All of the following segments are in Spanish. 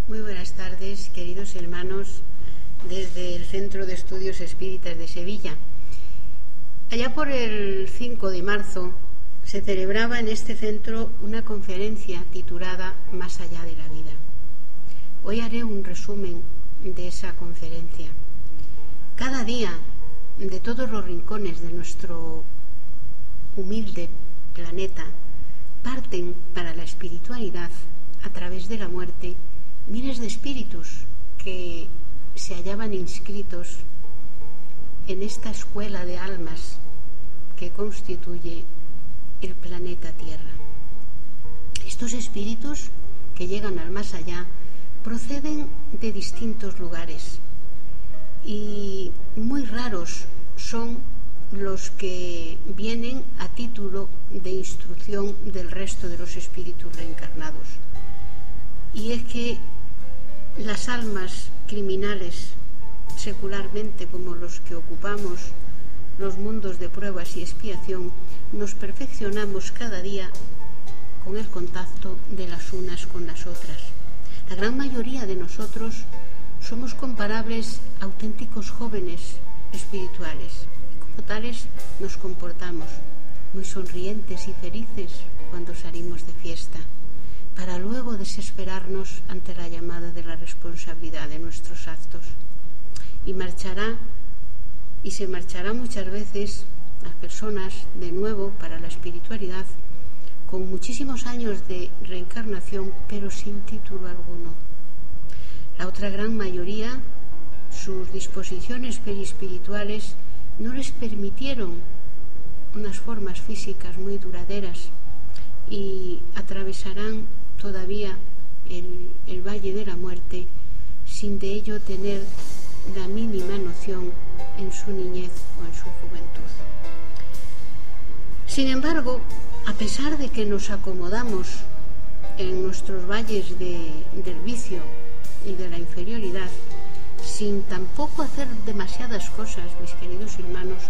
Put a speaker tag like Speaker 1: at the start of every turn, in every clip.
Speaker 1: Muy buenas tardes, queridos hermanos, desde el Centro de Estudios Espíritas de Sevilla. Allá por el 5 de marzo se celebraba en este centro una conferencia titulada Más allá de la vida. Hoy haré un resumen de esa conferencia. Cada día, de todos los rincones de nuestro humilde planeta, parten para la espiritualidad a través de la muerte miles de espíritus que se hallaban inscritos en esta escuela de almas que constituye el planeta Tierra. Estos espíritus que llegan al más allá proceden de distintos lugares y muy raros son los que vienen a título de instrucción del resto de los espíritus reencarnados. Y es que las almas criminales, secularmente como los que ocupamos los mundos de pruebas y expiación, nos perfeccionamos cada día con el contacto de las unas con las otras. La gran mayoría de nosotros somos comparables a auténticos jóvenes espirituales y como tales nos comportamos muy sonrientes y felices cuando salimos de fiesta, para luego desesperarnos ante la llamada de la responsabilidad de nuestros actos. Y se marchará muchas veces las personas de nuevo para la espiritualidad con muchísimos años de reencarnación, pero sin título alguno. La otra gran mayoría, sus disposiciones perispirituales no les permitieron unas formas físicas muy duraderas y atravesarán todavía el valle de la muerte sin de ello tener la mínima noción en su niñez o en su juventud. Sin embargo, a pesar de que nos acomodamos en nuestros valles del vicio y de la inferioridad, sin tampoco hacer demasiadas cosas, mis queridos hermanos,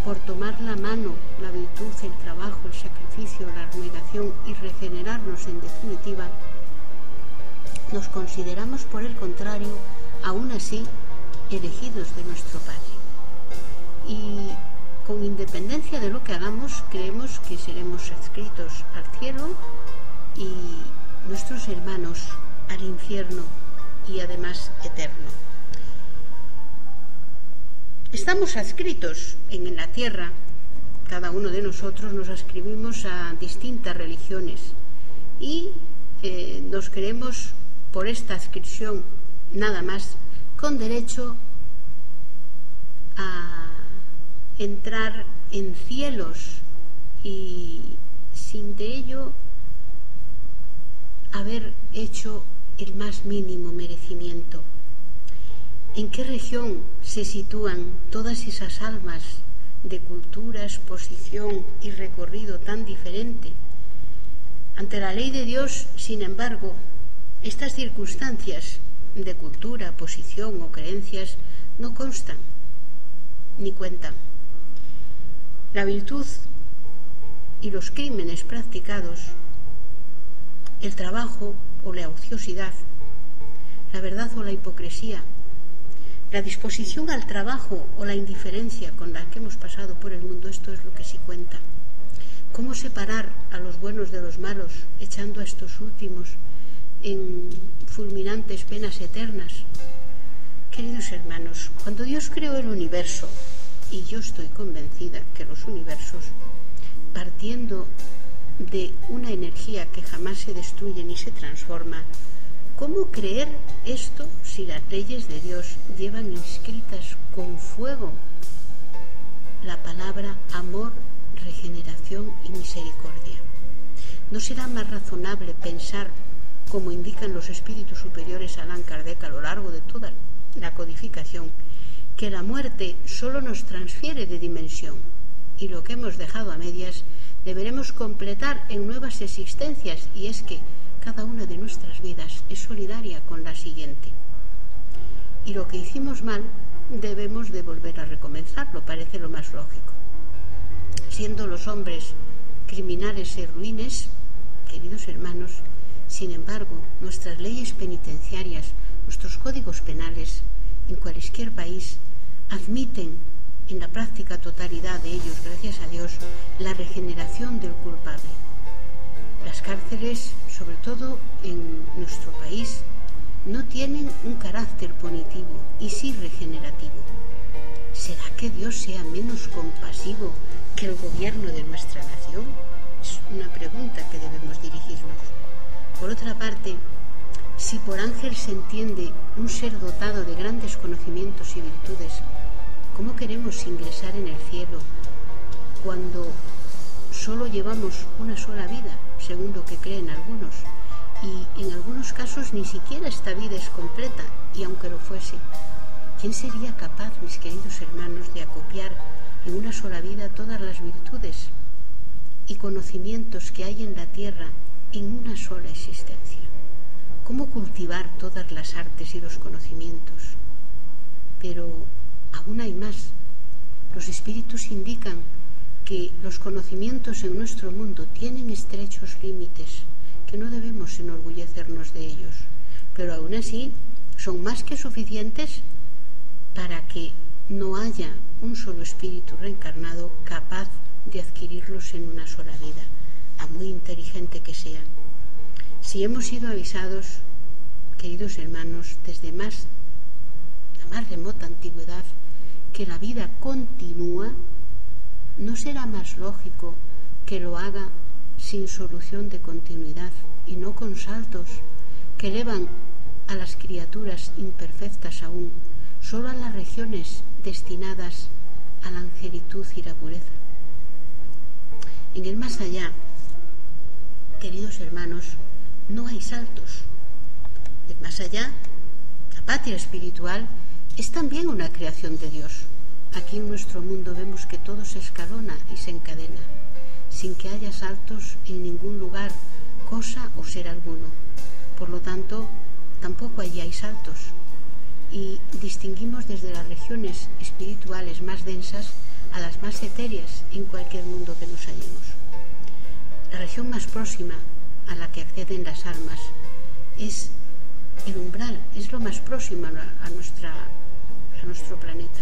Speaker 1: por tomar la mano, la virtud, el trabajo, el sacrificio, la abnegación y regenerarnos en definitiva, nos consideramos por el contrario, aún así, elegidos de nuestro Padre. Y con independencia de lo que hagamos, creemos que seremos adscritos al cielo y nuestros hermanos al infierno y además eterno. Estamos adscritos en la tierra, cada uno de nosotros nos adscribimos a distintas religiones y nos creemos por esta adscripción nada más con derecho a entrar en cielos y sin de ello haber hecho el más mínimo merecimiento. ¿En qué región se sitúan todas esas almas de cultura, exposición y recorrido tan diferente? Ante la ley de Dios, sin embargo, estas circunstancias de cultura, posición o creencias no constan ni cuentan. La virtud y los crímenes practicados, el trabajo o la ociosidad, la verdad o la hipocresía, la disposición al trabajo o la indiferencia con la que hemos pasado por el mundo, esto es lo que sí cuenta. ¿Cómo separar a los buenos de los malos, echando a estos últimos en fulminantes penas eternas? Queridos hermanos, cuando Dios creó el universo, y yo estoy convencida que los universos, partiendo de una energía que jamás se destruye ni se transforma, ¿cómo creer esto si las leyes de Dios llevan inscritas con fuego la palabra amor, regeneración y misericordia? ¿No será más razonable pensar, como indican los espíritus superiores Allan Kardec a lo largo de toda la codificación, que la muerte solo nos transfiere de dimensión y lo que hemos dejado a medias deberemos completar en nuevas existencias, y es que cada una de nuestras vidas es solidaria con la siguiente? Y lo que hicimos mal debemos de volver a recomenzarlo, parece lo más lógico. Siendo los hombres criminales y ruines, queridos hermanos, Sin embargo, nuestras leyes penitenciarias, nuestros códigos penales, en cualquier país, admiten en la práctica totalidad de ellos, gracias a Dios, la regeneración del culpable. Las cárceles, sobre todo en nuestro país, no tienen un carácter punitivo y sí regenerativo. ¿Será que Dios sea menos compasivo que el gobierno de nuestra nación? Es una pregunta que debemos dirigirnos. Por otra parte, si por ángel se entiende un ser dotado de grandes conocimientos y virtudes, ¿cómo queremos ingresar en el cielo cuando solo llevamos una sola vida, según lo que creen algunos? Y en algunos casos ni siquiera esta vida es completa, y aunque lo fuese, ¿quién sería capaz, mis queridos hermanos, de acopiar en una sola vida todas las virtudes y conocimientos que hay en la tierra en una sola existencia? ¿Cómo cultivar todas las artes y los conocimientos? Pero aún hay más. Los espíritus indican que los conocimientos en nuestro mundo tienen estrechos límites, que no debemos enorgullecernos de ellos, pero aún así son más que suficientes para que no haya un solo espíritu reencarnado capaz de adquirirlos en una sola vida, a muy inteligente que sea. Si hemos sido avisados, queridos hermanos, desde la más remota antigüedad, que la vida continúa, ¿no será más lógico que lo haga sin solución de continuidad y no con saltos que elevan a las criaturas imperfectas aún solo a las regiones destinadas a la angelitud y la pureza? En el más allá, queridos hermanos, no hay saltos. El más allá, la patria espiritual, es también una creación de Dios. Aquí en nuestro mundo vemos que todo se escalona y se encadena, sin que haya saltos en ningún lugar, cosa o ser alguno. Por lo tanto, tampoco allí hay saltos. Y distinguimos desde las regiones espirituales más densas a las más etéreas en cualquier mundo que nos hallemos. La región más próxima a la que acceden las almas es el umbral, es lo más próximo a nuestro planeta.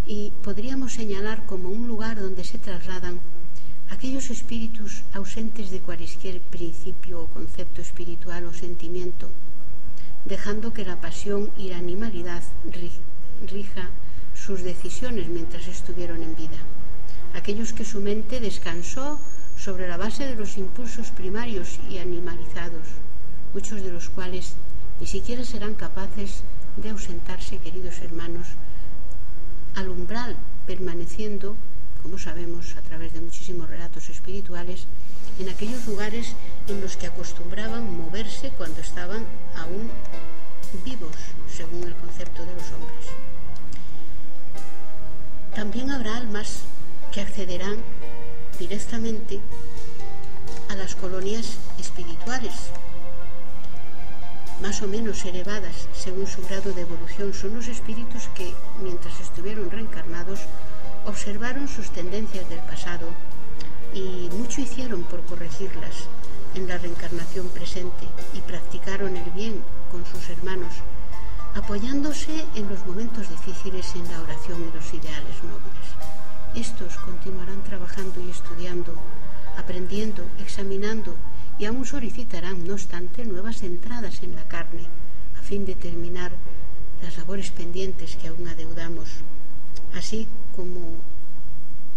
Speaker 1: Y podríamos señalar como un lugar donde se trasladan aquellos espíritus ausentes de cualquier principio o concepto espiritual o sentimiento, dejando que la pasión y la animalidad rija sus decisiones mientras estuvieron en vida. Aquellos que su mente descansó sobre la base de los impulsos primarios y animalizados, muchos de los cuales ni siquiera serán capaces de ausentarse, queridos hermanos, al umbral, permaneciendo, como sabemos a través de muchísimos relatos espirituales, en aquellos lugares en los que acostumbraban moverse cuando estaban aún vivos, según el concepto de los hombres. También habrá almas que accederán directamente a las colonias espirituales, más o menos elevadas según su grado de evolución. Son los espíritus que, mientras estuvieron reencarnados, observaron sus tendencias del pasado y mucho hicieron por corregirlas en la reencarnación presente, y practicaron el bien con sus hermanos, apoyándose en los momentos difíciles en la oración y los ideales nobles. Estos continuarán trabajando y estudiando, aprendiendo, examinando, y aún solicitarán, no obstante, nuevas entradas en la carne, a fin de terminar las labores pendientes que aún adeudamos, así como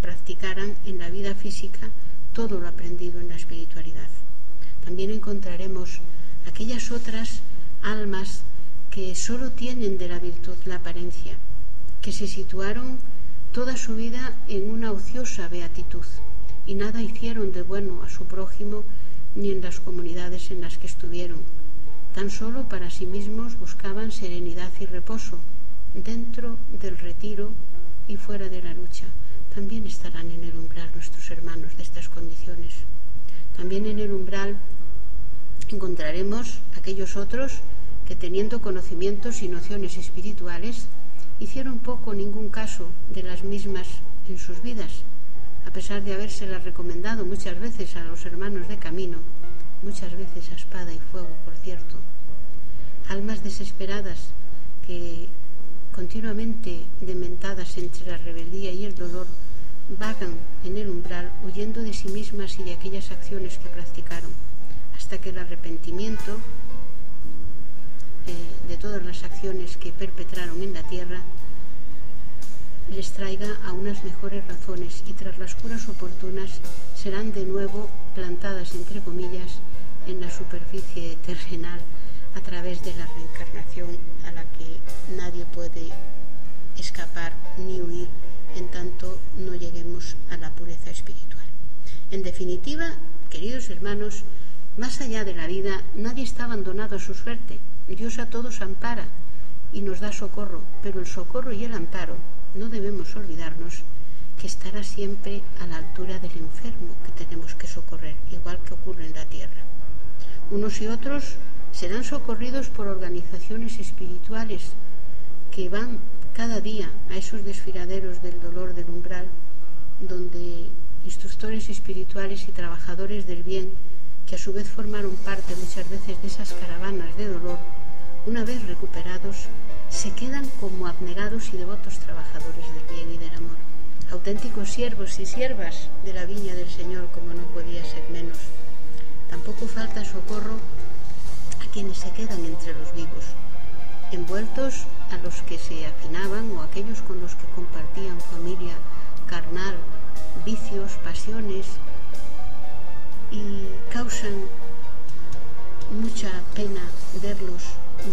Speaker 1: practicarán en la vida física todo lo aprendido en la espiritualidad. También encontraremos aquellas otras almas que solo tienen de la virtud la apariencia, que se situaron toda su vida en una ociosa beatitud y nada hicieron de bueno a su prójimo ni en las comunidades en las que estuvieron. Tan solo para sí mismos buscaban serenidad y reposo dentro del retiro y fuera de la lucha. También estarán en el umbral nuestros hermanos de estas condiciones. También en el umbral encontraremos aquellos otros que, teniendo conocimientos y nociones espirituales, hicieron poco o ningún caso de las mismas en sus vidas, a pesar de habérselas recomendado muchas veces a los hermanos de camino, muchas veces a espada y fuego, por cierto. Almas desesperadas que, continuamente dementadas entre la rebeldía y el dolor, vagan en el umbral huyendo de sí mismas y de aquellas acciones que practicaron, hasta que el arrepentimiento de todas las acciones que perpetraron en la tierra les traiga a unas mejores razones, y tras las curas oportunas serán de nuevo plantadas, entre comillas, en la superficie terrenal a través de la reencarnación, a la que nadie puede escapar ni huir en tanto no lleguemos a la pureza espiritual. En definitiva, queridos hermanos, más allá de la vida, nadie está abandonado a su suerte. Dios a todos ampara y nos da socorro, pero el socorro y el amparo, no debemos olvidarnos que estará siempre a la altura del enfermo que tenemos que socorrer, igual que ocurre en la tierra. Unos y otros serán socorridos por organizaciones espirituales que van cada día a esos desfiladeros del dolor del umbral, donde instructores espirituales y trabajadores del bien, que a su vez formaron parte muchas veces de esas caravanas de dolor, una vez recuperados, se quedan como abnegados y devotos trabajadores del bien y del amor, auténticos siervos y siervas de la viña del Señor, como no podía ser menos. Tampoco falta socorro a quienes se quedan entre los vivos, envueltos a los que se afinaban o aquellos con los que compartían familia carnal, vicios, pasiones, y causan mucha pena verlos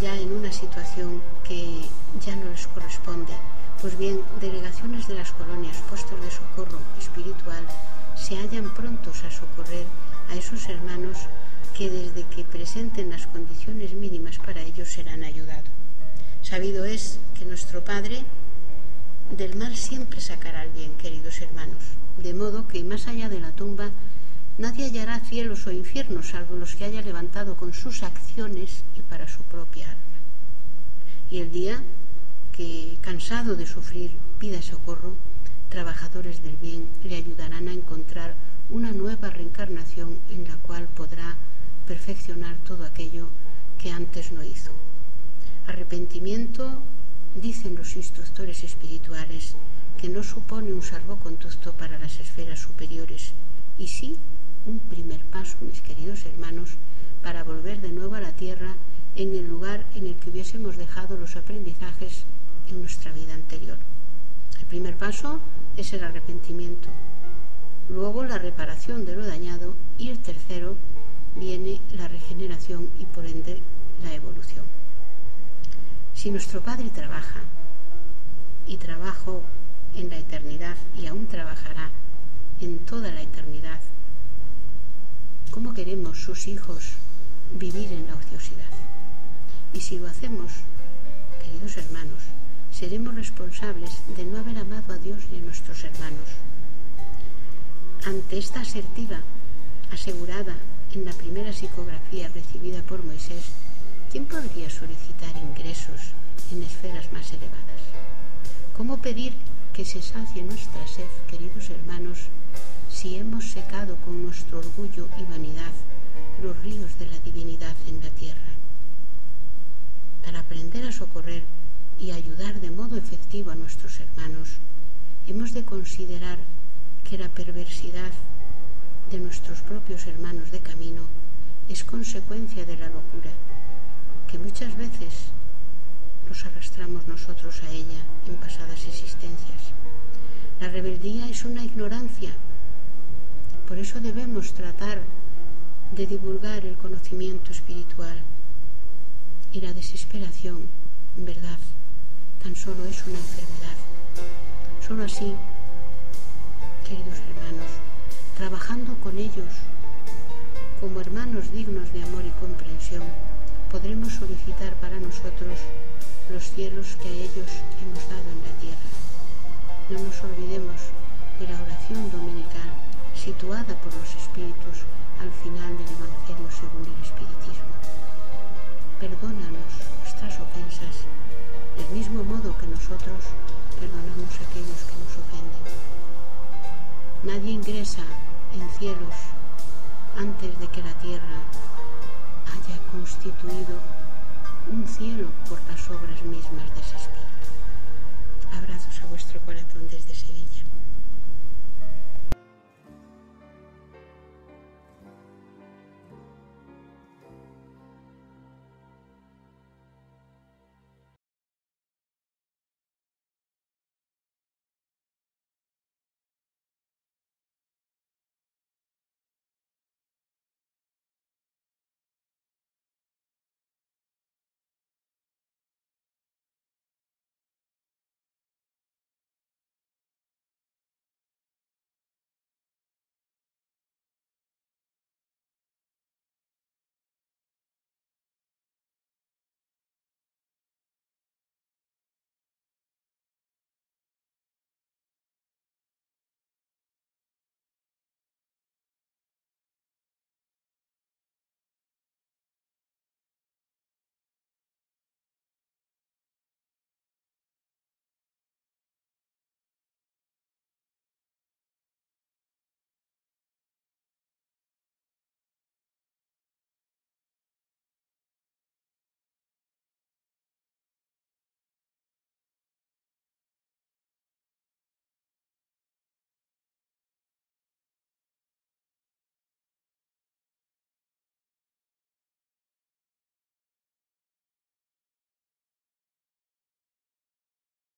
Speaker 1: ya en una situación que ya no les corresponde. Pues bien, delegaciones de las colonias, puestos de socorro espiritual, se hallan prontos a socorrer a esos hermanos que desde que presenten las condiciones mínimas para ellos serán ayudados. Sabido es que nuestro Padre del mal siempre sacará el bien, queridos hermanos, de modo que más allá de la tumba nadie hallará cielos o infiernos salvo los que haya levantado con sus acciones y para su propia alma. Y el día que, cansado de sufrir, pida socorro, trabajadores del bien le ayudarán a encontrar una nueva reencarnación en la cual podrá perfeccionar todo aquello que antes no hizo. Arrepentimiento, dicen los instructores espirituales, que no supone un salvoconducto para las esferas superiores, y sí un primer paso, mis queridos hermanos, para volver de nuevo a la tierra en el lugar en el que hubiésemos dejado los aprendizajes en nuestra vida anterior. El primer paso es el arrepentimiento, luego la reparación de lo dañado, y el tercero viene la regeneración y por ende la evolución. Si nuestro Padre trabaja, y trabajó en la eternidad y aún trabajará en toda la eternidad, ¿cómo queremos sus hijos vivir en la ociosidad? Y si lo hacemos, queridos hermanos, seremos responsables de no haber amado a Dios y a nuestros hermanos. Ante esta asertiva asegurada en la primera psicografía recibida por Moisés, ¿quién podría solicitar ingresos en esferas más elevadas? ¿Cómo pedir que se sacie nuestra sed, queridos hermanos, si hemos secado con nuestro orgullo y vanidad los ríos de la divinidad en la tierra? Para aprender a socorrer y ayudar de modo efectivo a nuestros hermanos, hemos de considerar que la perversidad de nuestros propios hermanos de camino es consecuencia de la locura, que muchas veces los arrastramos nosotros a ella en pasadas existencias. La rebeldía es una ignorancia, por eso debemos tratar de divulgar el conocimiento espiritual, y la desesperación, en verdad, tan solo es una enfermedad. Solo así, queridos hermanos, trabajando con ellos como hermanos dignos de amor y comprensión, podremos solicitar para nosotros los cielos que a ellos hemos dado en la tierra. No nos olvidemos de la oración dominical situada por los espíritus al final del Evangelio según el Espiritismo. Perdónanos nuestras ofensas del mismo modo que nosotros perdonamos a aquellos que nos ofenden. Nadie ingresa en cielos antes de que la tierra haya constituido un cielo por las obras mismas de ese espíritu. Abrazos a vuestro corazón desde Sevilla.